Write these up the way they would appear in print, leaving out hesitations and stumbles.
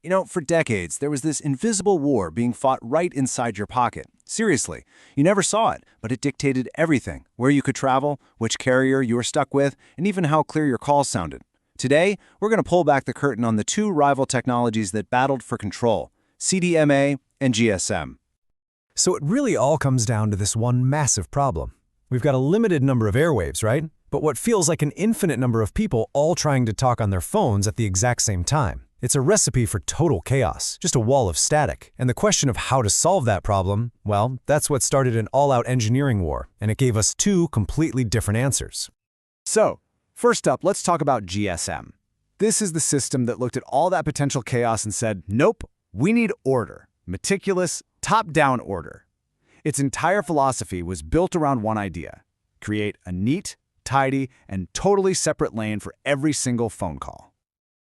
For decades, there was this invisible war being fought right inside your pocket. Seriously, you never saw it, but it dictated everything: where you could travel, which carrier you were stuck with, and even how clear your calls sounded. Today, we're going to pull back the curtain on the two rival technologies that battled for control: CDMA and GSM. So it really all comes down to this one massive problem. We've got a limited number of airwaves, right? But what feels like an infinite number of people all trying to talk on their phones at the exact same time. It's a recipe for total chaos, just a wall of static. And the question of how to solve that problem, well, that's what started an all-out engineering war, and it gave us two completely different answers. So, first up, let's talk about GSM. This is the system that looked at all that potential chaos and said, nope, we need order. Meticulous, top-down order. Its entire philosophy was built around one idea: create a neat, tidy, and totally separate lane for every single phone call.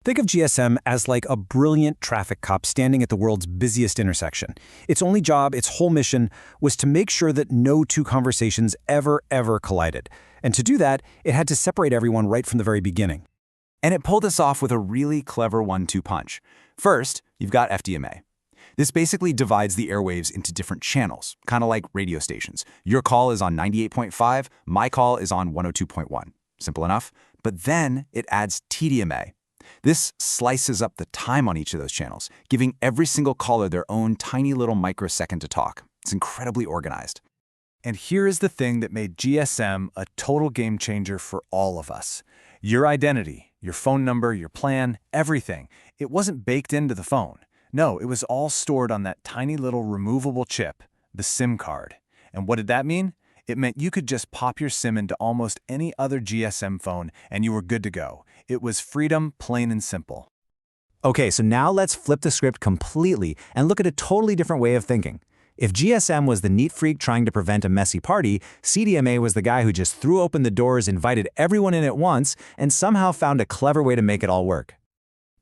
Think of GSM as like a brilliant traffic cop standing at the world's busiest intersection. Its only job, its whole mission, was to make sure that no two conversations ever collided. And to do that, it had to separate everyone right from the very beginning. And it pulled this off with a really clever 1-2 punch. First, you've got FDMA. This basically divides the airwaves into different channels, kind of like radio stations. Your call is on 98.5, my call is on 102.1. Simple enough. But then it adds TDMA. This slices up the time on each of those channels, giving every single caller their own tiny little microsecond to talk. It's incredibly organized. And here is the thing that made GSM a total game changer for all of us. Your identity, your phone number, your plan, everything. It wasn't baked into the phone. No, it was all stored on that tiny little removable chip, the SIM card. And what did that mean? It meant you could just pop your SIM into almost any other GSM phone and you were good to go. It was freedom, plain and simple. Okay, so now let's flip the script completely and look at a totally different way of thinking. If GSM was the neat freak trying to prevent a messy party, CDMA was the guy who just threw open the doors, invited everyone in at once, and somehow found a clever way to make it all work.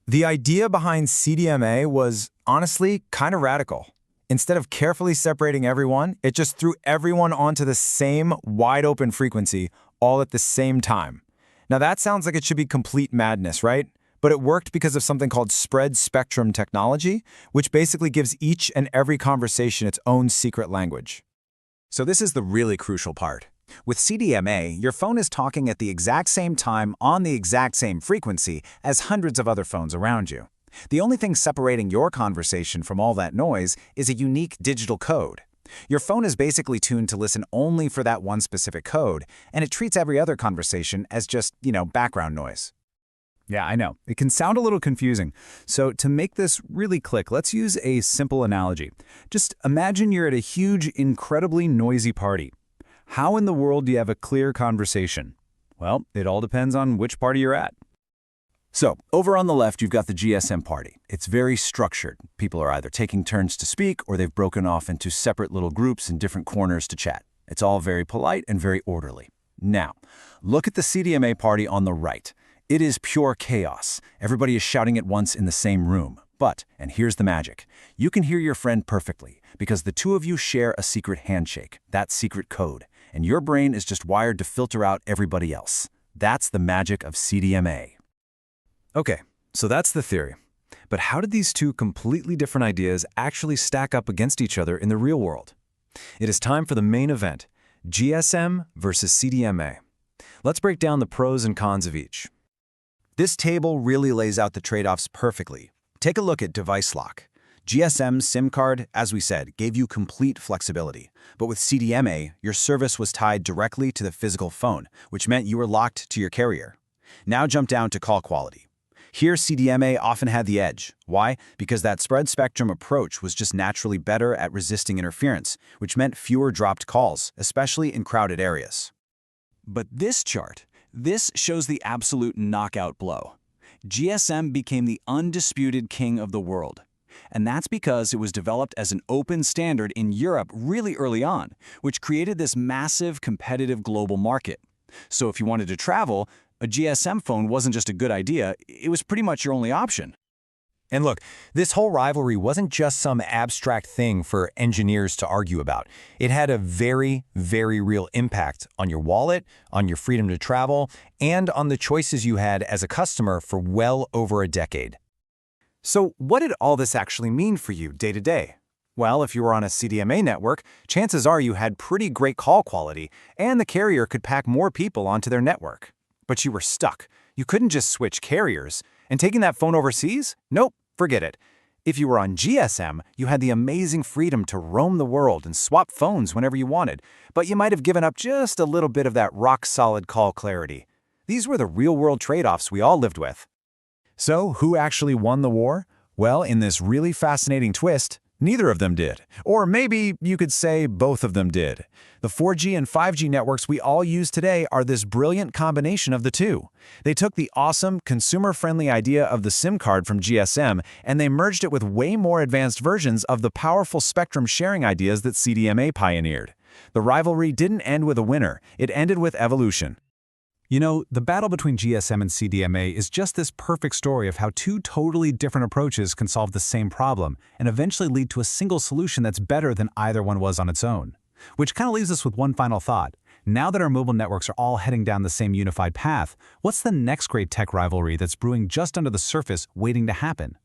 The idea behind CDMA was, honestly, kind of radical. Instead of carefully separating everyone, it just threw everyone onto the same wide-open frequency all at the same time. Now that sounds like it should be complete madness, right? But it worked because of something called spread spectrum technology, which basically gives each and every conversation its own secret language. So this is the really crucial part. With CDMA, your phone is talking at the exact same time on the exact same frequency as hundreds of other phones around you. The only thing separating your conversation from all that noise is a unique digital code. Your phone is basically tuned to listen only for that one specific code, and it treats every other conversation as just, background noise. Yeah, I know. It can sound a little confusing. So to make this really click, let's use a simple analogy. Just imagine you're at a huge, incredibly noisy party. How in the world do you have a clear conversation? Well, it all depends on which party you're at. So, over on the left, you've got the GSM party. It's very structured. People are either taking turns to speak or they've broken off into separate little groups in different corners to chat. It's all very polite and very orderly. Now, look at the CDMA party on the right. It is pure chaos. Everybody is shouting at once in the same room. But, and here's the magic, you can hear your friend perfectly because the two of you share a secret handshake, that secret code, and your brain is just wired to filter out everybody else. That's the magic of CDMA. Okay, so that's the theory. But how did these two completely different ideas actually stack up against each other in the real world? It is time for the main event, GSM versus CDMA. Let's break down the pros and cons of each. This table really lays out the trade-offs perfectly. Take a look at device lock. GSM's SIM card, as we said, gave you complete flexibility. But with CDMA, your service was tied directly to the physical phone, which meant you were locked to your carrier. Now jump down to call quality. Here, CDMA often had the edge. Why? Because that spread spectrum approach was just naturally better at resisting interference, which meant fewer dropped calls, especially in crowded areas. But this chart, this shows the absolute knockout blow. GSM became the undisputed king of the world. And that's because it was developed as an open standard in Europe really early on, which created this massive competitive global market. So if you wanted to travel, a GSM phone wasn't just a good idea, it was pretty much your only option. And look, this whole rivalry wasn't just some abstract thing for engineers to argue about. It had a very, very real impact on your wallet, on your freedom to travel, and on the choices you had as a customer for well over a decade. So what did all this actually mean for you day to day? Well, if you were on a CDMA network, chances are you had pretty great call quality, and the carrier could pack more people onto their network. But you were stuck. You couldn't just switch carriers. And taking that phone overseas? Nope, forget it. If you were on GSM, you had the amazing freedom to roam the world and swap phones whenever you wanted, but you might have given up just a little bit of that rock-solid call clarity. These were the real-world trade-offs we all lived with. So, who actually won the war? Well, in this really fascinating twist, neither of them did. Or maybe you could say both of them did. The 4G and 5G networks we all use today are this brilliant combination of the two. They took the awesome, consumer-friendly idea of the SIM card from GSM and they merged it with way more advanced versions of the powerful spectrum sharing ideas that CDMA pioneered. The rivalry didn't end with a winner, it ended with evolution. You know, the battle between GSM and CDMA is just this perfect story of how two totally different approaches can solve the same problem and eventually lead to a single solution that's better than either one was on its own. Which kind of leaves us with one final thought. Now that our mobile networks are all heading down the same unified path, what's the next great tech rivalry that's brewing just under the surface waiting to happen?